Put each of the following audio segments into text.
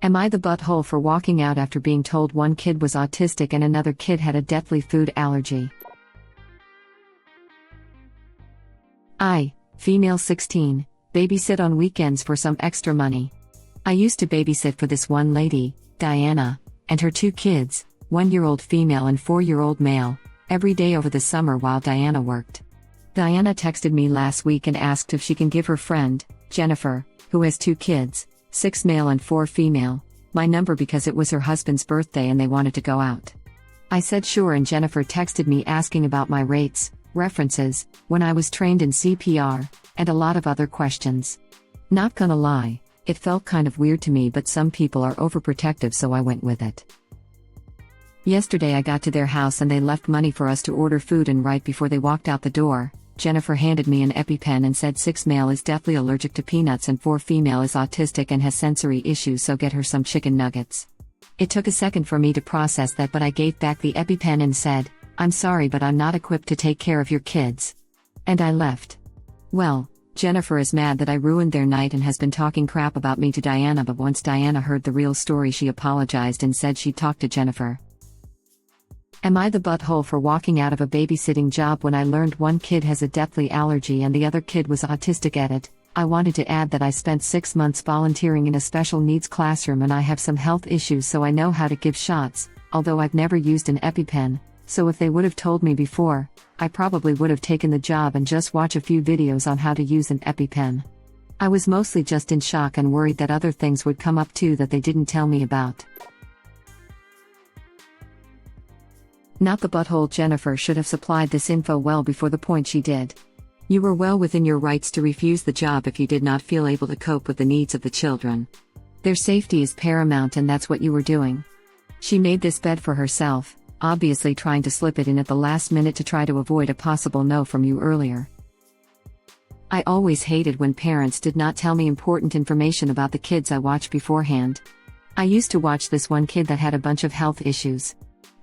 Am I the butthole for walking out after being told one kid was autistic and another kid had a deathly food allergy? I, female 16, babysit on weekends for some extra money. I used to babysit for this one lady, Diana, and her 2 kids, 1-year-old female and 4-year-old male, every day over the summer while Diana worked. Diana texted me last week and asked if she can give her friend, Jennifer, who has 2 kids, 6 male and 4 female, my number because it was her husband's birthday and they wanted to go out. I said sure, and Jennifer texted me asking about my rates, references, when I was trained in CPR, and a lot of other questions. Not gonna lie, it felt kind of weird to me, but some people are overprotective, so I went with it. Yesterday I got to their house and they left money for us to order food, and right before they walked out the door, Jennifer handed me an EpiPen and said 6 male is deathly allergic to peanuts and 4 female is autistic and has sensory issues, so get her some chicken nuggets. It took a second for me to process that, but I gave back the EpiPen and said, "I'm sorry, but I'm not equipped to take care of your kids." And I left. Well, Jennifer is mad that I ruined their night and has been talking crap about me to Diana, but once Diana heard the real story she apologized and said she'd talk to Jennifer. Am I the butthole for walking out of a babysitting job when I learned one kid has a deathly allergy and the other kid was autistic? Edit. I wanted to add that I spent 6 months volunteering in a special needs classroom and I have some health issues, so I know how to give shots, although I've never used an EpiPen, so if they would have told me before, I probably would have taken the job and just watched a few videos on how to use an EpiPen. I was mostly just in shock and worried that other things would come up too that they didn't tell me about. Not the butthole. Jennifer should have supplied this info well before the point she did. You were well within your rights to refuse the job if you did not feel able to cope with the needs of the children. Their safety is paramount, and that's what you were doing. She made this bed for herself, obviously trying to slip it in at the last minute to try to avoid a possible no from you earlier. I always hated when parents did not tell me important information about the kids I watched beforehand. I used to watch this one kid that had a bunch of health issues.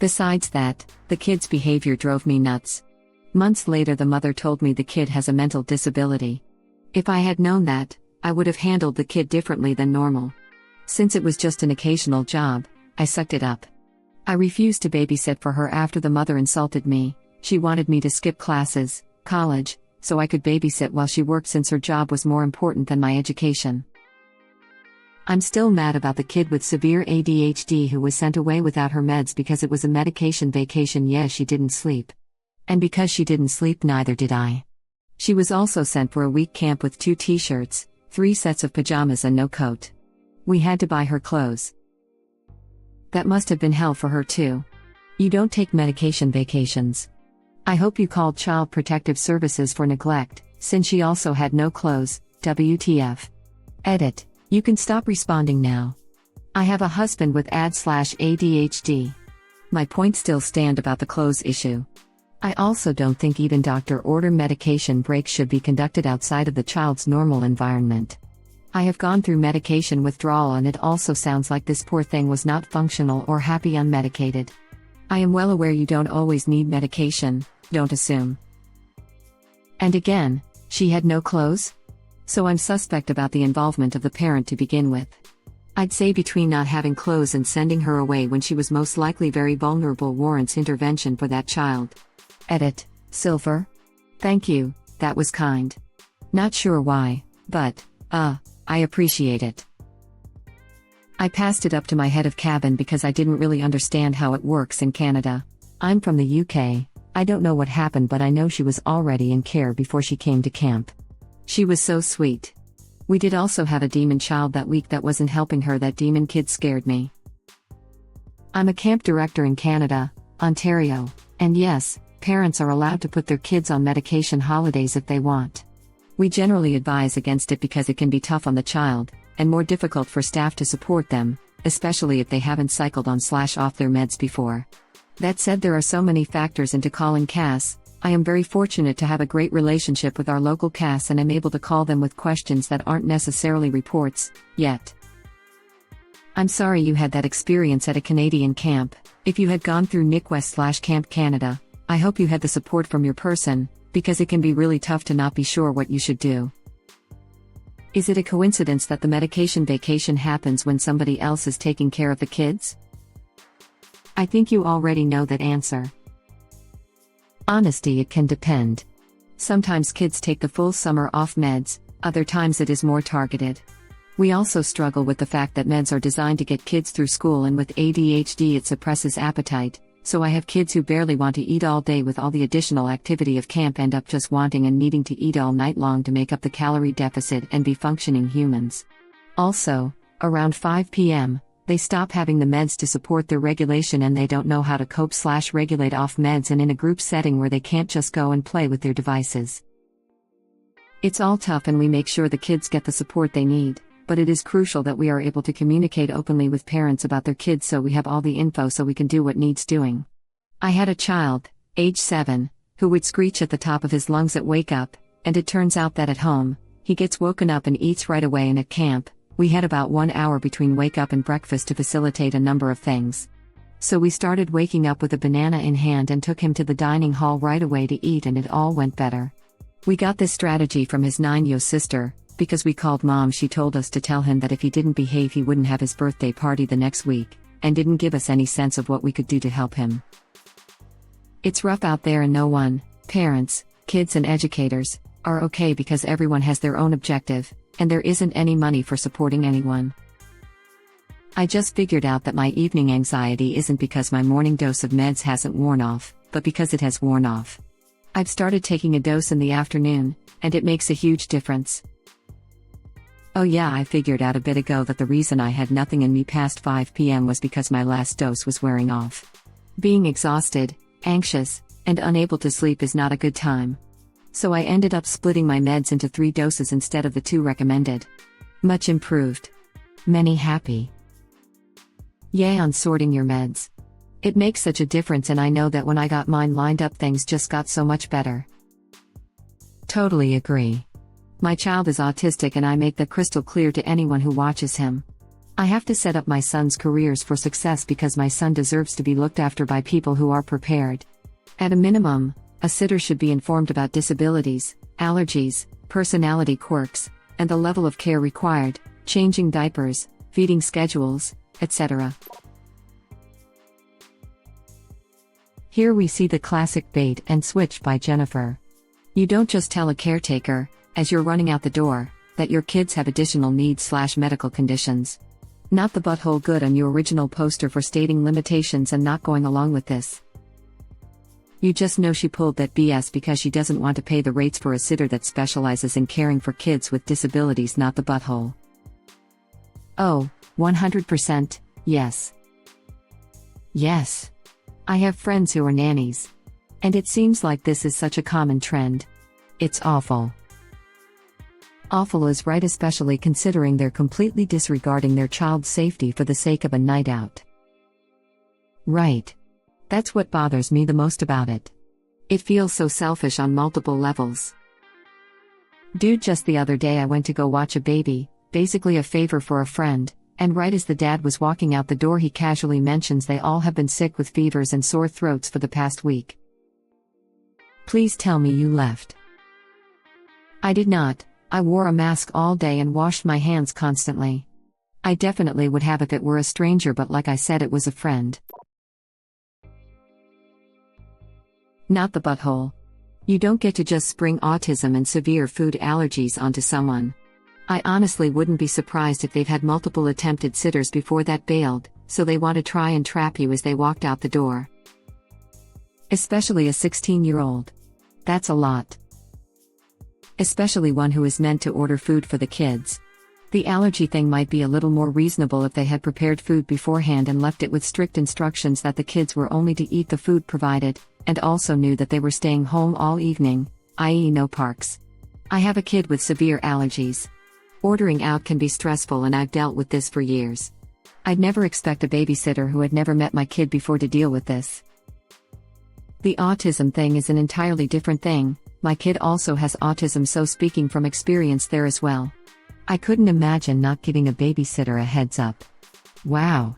Besides that, the kid's behavior drove me nuts. Months later, the mother told me the kid has a mental disability. If I had known that, I would have handled the kid differently than normal. Since it was just an occasional job, I sucked it up. I refused to babysit for her after the mother insulted me. She wanted me to skip classes, college, so I could babysit while she worked, since her job was more important than my education. I'm still mad about the kid with severe ADHD who was sent away without her meds because it was a medication vacation. Yeah, she didn't sleep. And because she didn't sleep, neither did I. She was also sent for a week camp with 2 t-shirts, 3 sets of pajamas and no coat. We had to buy her clothes. That must have been hell for her too. You don't take medication vacations. I hope you called Child Protective Services for neglect, since she also had no clothes. WTF. Edit. You can stop responding now. I have a husband with ADHD. My points still stand about the clothes issue. I also don't think even doctor-order medication breaks should be conducted outside of the child's normal environment. I have gone through medication withdrawal, and it also sounds like this poor thing was not functional or happy unmedicated. I am well aware you don't always need medication, don't assume. And again, she had no clothes? So I'm suspect about the involvement of the parent to begin with. I'd say between not having clothes and sending her away when she was most likely very vulnerable warrants intervention for that child. Edit. Silver? Thank you, that was kind. Not sure why, but, I appreciate it. I passed it up to my head of cabin because I didn't really understand how it works in Canada. I'm from the UK, I don't know what happened, but I know she was already in care before she came to camp. She was so sweet. We did also have a demon child that week that wasn't helping her. That demon kid scared me. I'm a camp director in Canada, Ontario, and yes, parents are allowed to put their kids on medication holidays if they want. We generally advise against it because it can be tough on the child, and more difficult for staff to support them, especially if they haven't cycled on/off their meds before. That said, there are so many factors into calling CAS. I am very fortunate to have a great relationship with our local CAS, and am able to call them with questions that aren't necessarily reports, yet. I'm sorry you had that experience at a Canadian camp. If you had gone through NICWest/Camp Canada, I hope you had the support from your person, because it can be really tough to not be sure what you should do. Is it a coincidence that the medication vacation happens when somebody else is taking care of the kids? I think you already know that answer. Honesty, it can depend. Sometimes kids take the full summer off meds, other times it is more targeted. We also struggle with the fact that meds are designed to get kids through school, and with ADHD it suppresses appetite, so I have kids who barely want to eat all day with all the additional activity of camp end up just wanting and needing to eat all night long to make up the calorie deficit and be functioning humans. Also, around 5 p.m., they stop having the meds to support their regulation and they don't know how to cope/regulate off meds and in a group setting where they can't just go and play with their devices. It's all tough and we make sure the kids get the support they need, but it is crucial that we are able to communicate openly with parents about their kids so we have all the info so we can do what needs doing. I had a child, age 7, who would screech at the top of his lungs at wake up, and it turns out that at home, he gets woken up and eats right away, and at camp, we had about 1 hour between wake up and breakfast to facilitate a number of things. So we started waking up with a banana in hand and took him to the dining hall right away to eat, and it all went better. We got this strategy from his 9-year-old sister, because we called mom. She told us to tell him that if he didn't behave he wouldn't have his birthday party the next week, and didn't give us any sense of what we could do to help him. It's rough out there and no one, parents, kids and educators, are okay because everyone has their own objective, and there isn't any money for supporting anyone. I just figured out that my evening anxiety isn't because my morning dose of meds hasn't worn off, but because it has worn off. I've started taking a dose in the afternoon, and it makes a huge difference. Oh yeah, I figured out a bit ago that the reason I had nothing in me past 5 p.m. was because my last dose was wearing off. Being exhausted, anxious, and unable to sleep is not a good time. So I ended up splitting my meds into 3 doses instead of the 2 recommended. Much improved. Many happy. Yay on sorting your meds. It makes such a difference, and I know that when I got mine lined up things just got so much better. Totally agree. My child is autistic and I make that crystal clear to anyone who watches him. I have to set up my son's careers for success because my son deserves to be looked after by people who are prepared. At a minimum, a sitter should be informed about disabilities, allergies, personality quirks, and the level of care required, changing diapers, feeding schedules, etc. Here we see the classic bait and switch by Jennifer. You don't just tell a caretaker, as you're running out the door, that your kids have additional needs/medical conditions. Not the butthole good on your original poster for stating limitations and not going along with this. You just know she pulled that BS because she doesn't want to pay the rates for a sitter that specializes in caring for kids with disabilities, not the butthole. Oh, 100%, yes. Yes. I have friends who are nannies. And it seems like this is such a common trend. It's awful. Awful is right, especially considering they're completely disregarding their child's safety for the sake of a night out. Right. That's what bothers me the most about it. It feels so selfish on multiple levels. Dude, just the other day I went to go watch a baby, basically a favor for a friend, and right as the dad was walking out the door he casually mentions they all have been sick with fevers and sore throats for the past week. Please tell me you left. I did not. I wore a mask all day and washed my hands constantly. I definitely would have if it were a stranger, but like I said, it was a friend. Not the butthole. You don't get to just spring autism and severe food allergies onto someone. I honestly wouldn't be surprised if they've had multiple attempted sitters before that bailed, so they want to try and trap you as they walked out the door. Especially a 16-year-old. That's a lot. Especially one who is meant to order food for the kids. The allergy thing might be a little more reasonable if they had prepared food beforehand and left it with strict instructions that the kids were only to eat the food provided, and also knew that they were staying home all evening, i.e. no parks. I have a kid with severe allergies. Ordering out can be stressful and I've dealt with this for years. I'd never expect a babysitter who had never met my kid before to deal with this. The autism thing is an entirely different thing. My kid also has autism, so speaking from experience there as well. I couldn't imagine not giving a babysitter a heads up. Wow.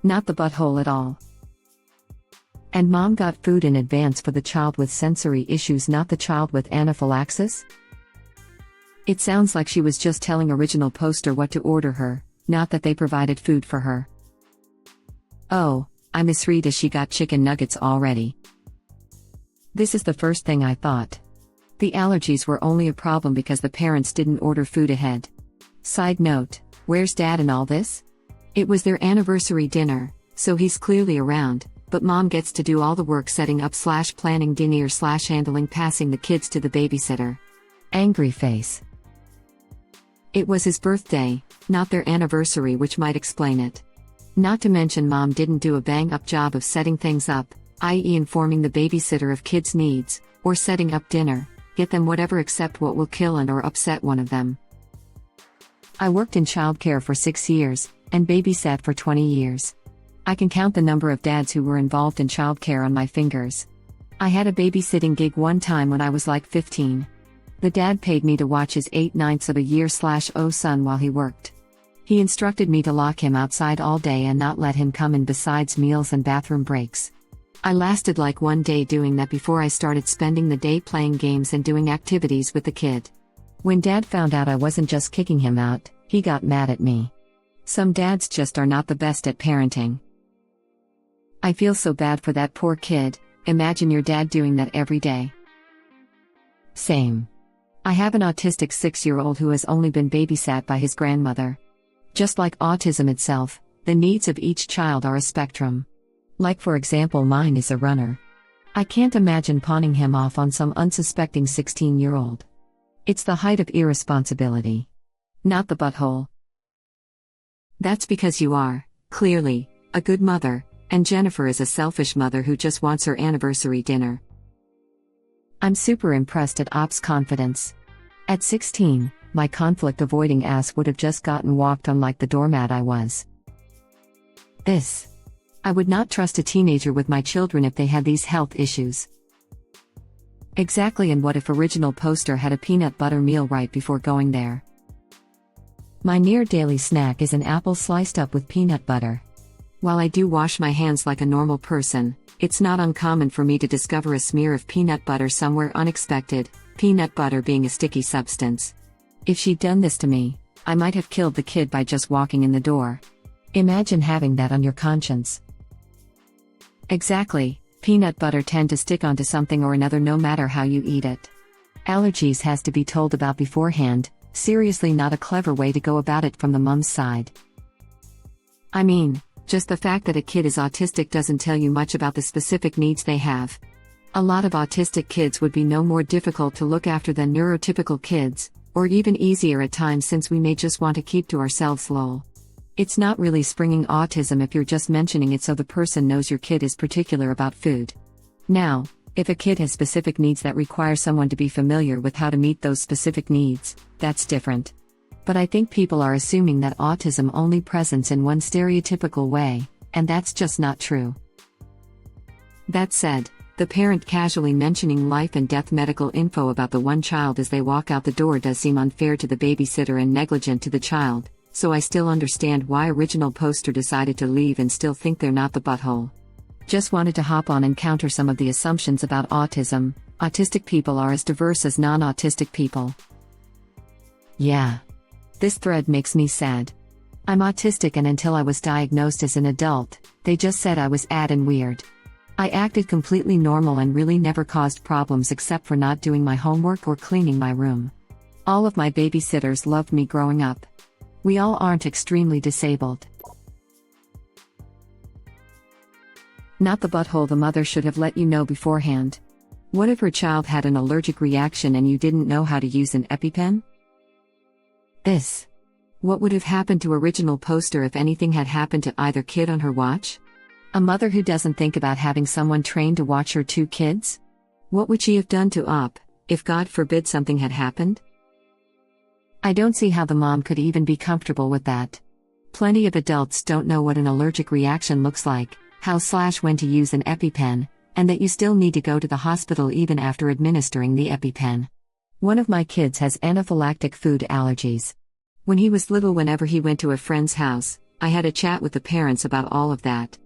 Not the butthole at all. And mom got food in advance for the child with sensory issues, not the child with anaphylaxis? It sounds like she was just telling original poster what to order her, not that they provided food for her. Oh, I misread as she got chicken nuggets already. This is the first thing I thought. The allergies were only a problem because the parents didn't order food ahead. Side note, where's Dad in all this? It was their anniversary dinner, so he's clearly around, but Mom gets to do all the work setting up / planning dinner / handling passing the kids to the babysitter. Angry face. It was his birthday, not their anniversary, which might explain it. Not to mention Mom didn't do a bang-up job of setting things up, i.e. informing the babysitter of kids' needs, or setting up dinner, get them whatever except what will kill and or upset one of them. I worked in childcare for 6 years, and babysat for 20 years. I can count the number of dads who were involved in childcare on my fingers. I had a babysitting gig one time when I was like 15. The dad paid me to watch his 8/9 of a year / son while he worked. He instructed me to lock him outside all day and not let him come in besides meals and bathroom breaks. I lasted like 1 day doing that before I started spending the day playing games and doing activities with the kid. When Dad found out I wasn't just kicking him out, he got mad at me. Some dads just are not the best at parenting. I feel so bad for that poor kid. Imagine your dad doing that every day. Same. I have an autistic 6-year-old who has only been babysat by his grandmother. Just like autism itself, the needs of each child are a spectrum. Like for example, mine is a runner. I can't imagine pawning him off on some unsuspecting 16-year-old. It's the height of irresponsibility. Not the butthole. That's because you are, clearly, a good mother, and Jennifer is a selfish mother who just wants her anniversary dinner. I'm super impressed at Op's confidence. At 16, my conflict-avoiding ass would have just gotten walked on like the doormat I was. I would not trust a teenager with my children if they had these health issues. Exactly. And what if original poster had a peanut butter meal right before going there? My near daily snack is an apple sliced up with peanut butter. While I do wash my hands like a normal person, it's not uncommon for me to discover a smear of peanut butter somewhere unexpected, peanut butter being a sticky substance. If she'd done this to me, I might have killed the kid by just walking in the door. Imagine having that on your conscience. Exactly, peanut butter tend to stick onto something or another no matter how you eat it. Allergies has to be told about beforehand, seriously not a clever way to go about it from the mom's side. I mean, just the fact that a kid is autistic doesn't tell you much about the specific needs they have. A lot of autistic kids would be no more difficult to look after than neurotypical kids, or even easier at times since we may just want to keep to ourselves lol. It's not really springing autism if you're just mentioning it so the person knows your kid is particular about food. Now, if a kid has specific needs that require someone to be familiar with how to meet those specific needs, that's different. But I think people are assuming that autism only presents in one stereotypical way, and that's just not true. That said, the parent casually mentioning life and death medical info about the one child as they walk out the door does seem unfair to the babysitter and negligent to the child, so I still understand why original poster decided to leave and still think they're not the butthole. Just wanted to hop on and counter some of the assumptions about autism. Autistic people are as diverse as non-autistic people. Yeah. This thread makes me sad. I'm autistic, and until I was diagnosed as an adult, they just said I was odd and weird. I acted completely normal and really never caused problems except for not doing my homework or cleaning my room. All of my babysitters loved me growing up. We all aren't extremely disabled. Not the butthole. The mother should have let you know beforehand. What if her child had an allergic reaction and you didn't know how to use an EpiPen? What would have happened to original poster if anything had happened to either kid on her watch? A mother who doesn't think about having someone trained to watch her 2 kids? What would she have done to Op, if God forbid something had happened? I don't see how the mom could even be comfortable with that. Plenty of adults don't know what an allergic reaction looks like, how/when to use an EpiPen, and that you still need to go to the hospital even after administering the EpiPen. One of my kids has anaphylactic food allergies. When he was little, whenever he went to a friend's house, I had a chat with the parents about all of that.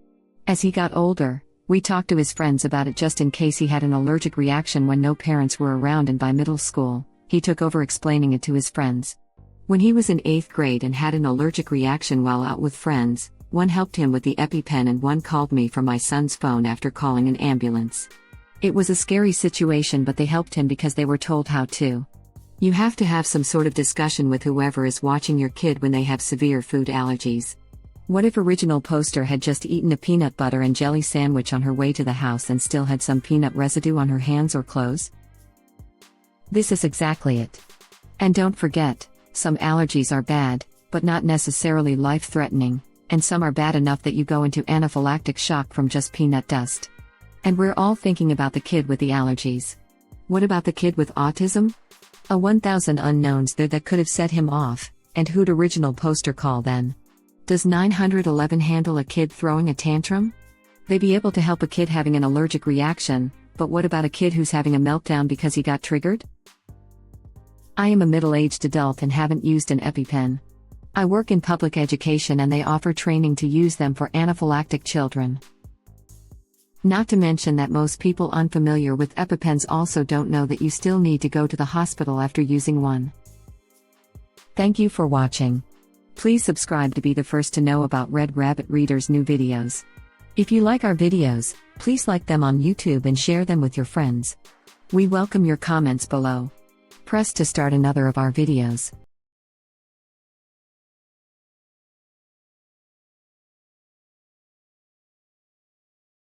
As he got older, we talked to his friends about it just in case he had an allergic reaction when no parents were around, and by middle school, He took over explaining it to his friends. When he was in 8th grade and had an allergic reaction while out with friends, one helped him with the EpiPen and one called me from my son's phone after calling an ambulance. It was a scary situation, but they helped him because they were told how to. You have to have some sort of discussion with whoever is watching your kid when they have severe food allergies. What if original poster had just eaten a peanut butter and jelly sandwich on her way to the house and still had some peanut residue on her hands or clothes? This is exactly it. And don't forget, some allergies are bad, but not necessarily life-threatening, and some are bad enough that you go into anaphylactic shock from just peanut dust. And we're all thinking about the kid with the allergies. What about the kid with autism? A 1,000 unknowns there that could have set him off, and who'd original poster call then? Does 911 handle a kid throwing a tantrum? They'd be able to help a kid having an allergic reaction, but what about a kid who's having a meltdown because he got triggered? I am a middle-aged adult and haven't used an EpiPen. I work in public education and they offer training to use them for anaphylactic children. Not to mention that most people unfamiliar with EpiPens also don't know that you still need to go to the hospital after using one. Thank you for watching. Please subscribe to be the first to know about Red Rabbit Reader's new videos. If you like our videos, please like them on YouTube and share them with your friends. We welcome your comments below. Press to start another of our videos.